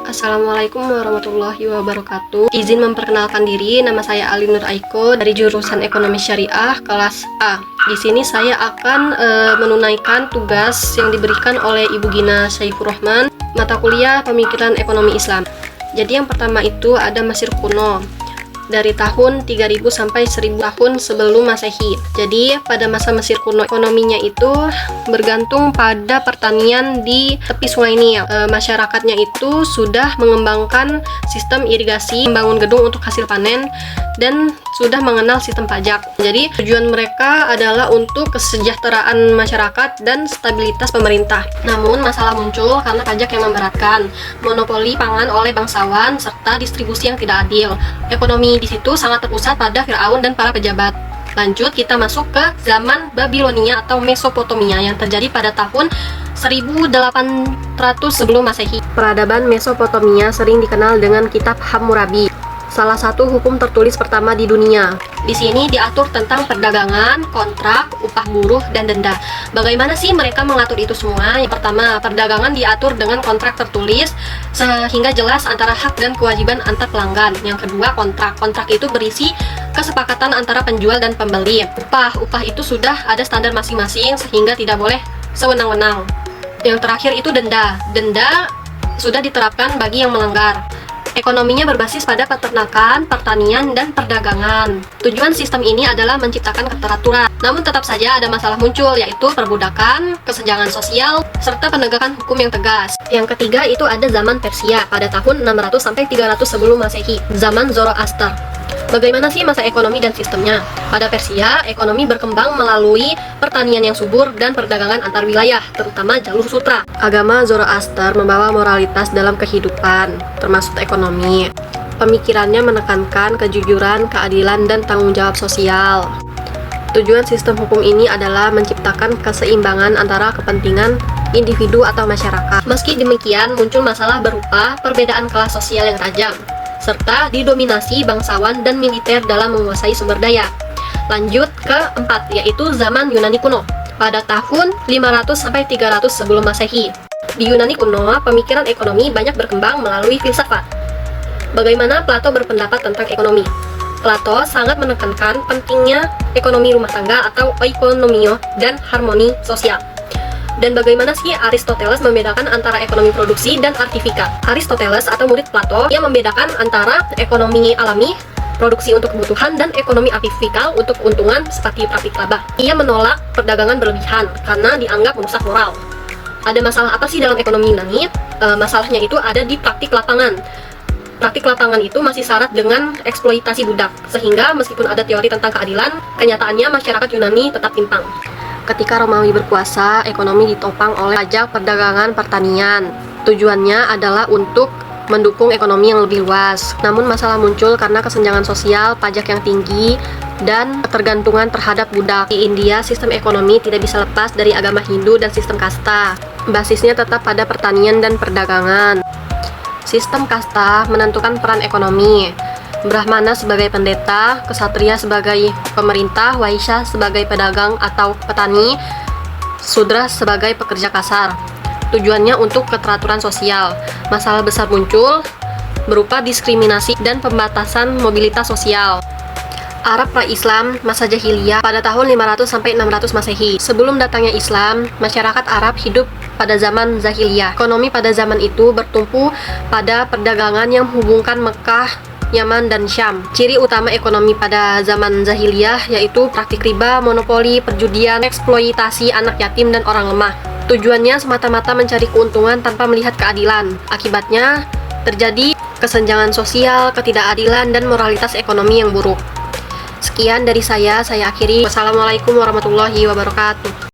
Assalamualaikum warahmatullahi wabarakatuh. Izin memperkenalkan diri, nama saya Ali Nur Aiko dari jurusan Ekonomi Syariah kelas A. Di sini saya akan menunaikan tugas yang diberikan oleh Ibu Gina Syaifur Rahman, mata kuliah Pemikiran Ekonomi Islam. Jadi yang pertama itu ada Mesir kuno, dari tahun 3000 sampai 1000 tahun sebelum Masehi. Jadi pada masa Mesir kuno ekonominya itu bergantung pada pertanian di tepi sungai Nil. Masyarakatnya itu sudah mengembangkan sistem irigasi, membangun gedung untuk hasil panen, dan sudah mengenal sistem pajak. Jadi tujuan mereka adalah untuk kesejahteraan masyarakat dan stabilitas pemerintah. Namun masalah muncul karena pajak yang memberatkan, monopoli pangan oleh bangsawan, serta distribusi yang tidak adil. Ekonomi di situ sangat terpusat pada Firaun dan para pejabat. Lanjut, kita masuk ke zaman Babilonia atau Mesopotamia yang terjadi pada tahun 1800 sebelum Masehi. Peradaban Mesopotamia sering dikenal dengan kitab Hammurabi, salah satu hukum tertulis pertama di dunia. Di sini diatur tentang perdagangan, kontrak, upah buruh, dan denda. Bagaimana sih mereka mengatur itu semua? Yang pertama, perdagangan diatur dengan kontrak tertulis sehingga jelas antara hak dan kewajiban antar pelanggan. Yang kedua, kontrak. Kontrak itu berisi kesepakatan antara penjual dan pembeli. Upah itu sudah ada standar masing-masing sehingga tidak boleh sewenang-wenang. Yang terakhir itu denda. Denda sudah diterapkan bagi yang melanggar. Ekonominya berbasis pada peternakan, pertanian, dan perdagangan. Tujuan sistem ini adalah menciptakan keteraturan. Namun tetap saja ada masalah muncul, yaitu perbudakan, kesenjangan sosial, serta penegakan hukum yang tegas. Yang ketiga itu ada zaman Persia pada tahun 600 sampai 300 sebelum Masehi, zaman Zoroaster. Bagaimana sih masa ekonomi dan sistemnya? Pada Persia, ekonomi berkembang melalui pertanian yang subur dan perdagangan antar wilayah, terutama jalur sutra. Agama Zoroaster membawa moralitas dalam kehidupan, termasuk ekonomi. Pemikirannya menekankan kejujuran, keadilan, dan tanggung jawab sosial. Tujuan sistem hukum ini adalah menciptakan keseimbangan antara kepentingan individu atau masyarakat. Meski demikian, muncul masalah berupa perbedaan kelas sosial yang tajam, serta didominasi bangsawan dan militer dalam menguasai sumber daya. Lanjut ke empat, yaitu zaman Yunani kuno pada tahun 500 sampai 300 sebelum Masehi. Di Yunani kuno, pemikiran ekonomi banyak berkembang melalui filsafat. Bagaimana Plato berpendapat tentang ekonomi? Plato sangat menekankan pentingnya ekonomi rumah tangga atau oikonomio dan harmoni sosial. Dan bagaimana sih Aristoteles membedakan antara ekonomi produksi dan artifika? Aristoteles atau murid Plato yang membedakan antara ekonomi alami, produksi untuk kebutuhan, dan ekonomi artifikal untuk keuntungan seperti praktik laba. Ia menolak perdagangan berlebihan karena dianggap merusak moral. Ada masalah apa sih dalam ekonomi Yunani? Masalahnya itu ada di praktik lapangan. Praktik lapangan itu masih syarat dengan eksploitasi budak, sehingga meskipun ada teori tentang keadilan, kenyataannya masyarakat Yunani tetap timpang. Ketika Romawi berkuasa, ekonomi ditopang oleh pajak, perdagangan, pertanian. Tujuannya adalah untuk mendukung ekonomi yang lebih luas. Namun masalah muncul karena kesenjangan sosial, pajak yang tinggi, dan ketergantungan terhadap budak. Di India, sistem ekonomi tidak bisa lepas dari agama Hindu dan sistem kasta. Basisnya tetap pada pertanian dan perdagangan. Sistem kasta menentukan peran ekonomi. Brahmana sebagai pendeta, kesatria sebagai pemerintah, waisya sebagai pedagang atau petani, sudra sebagai pekerja kasar. Tujuannya untuk keteraturan sosial. Masalah besar muncul berupa diskriminasi dan pembatasan mobilitas sosial. Arab pra-Islam masa jahiliyah pada tahun 500 sampai 600 Masehi. Sebelum datangnya Islam, masyarakat Arab hidup pada zaman jahiliyah. Ekonomi pada zaman itu bertumpu pada perdagangan yang menghubungkan Mekah, Yaman, dan Syam. Ciri utama ekonomi pada zaman jahiliyah yaitu praktik riba, monopoli, perjudian, eksploitasi anak yatim dan orang lemah. Tujuannya semata-mata mencari keuntungan tanpa melihat keadilan. Akibatnya terjadi kesenjangan sosial, ketidakadilan, dan moralitas ekonomi yang buruk. Sekian dari saya akhiri. Wassalamualaikum warahmatullahi wabarakatuh.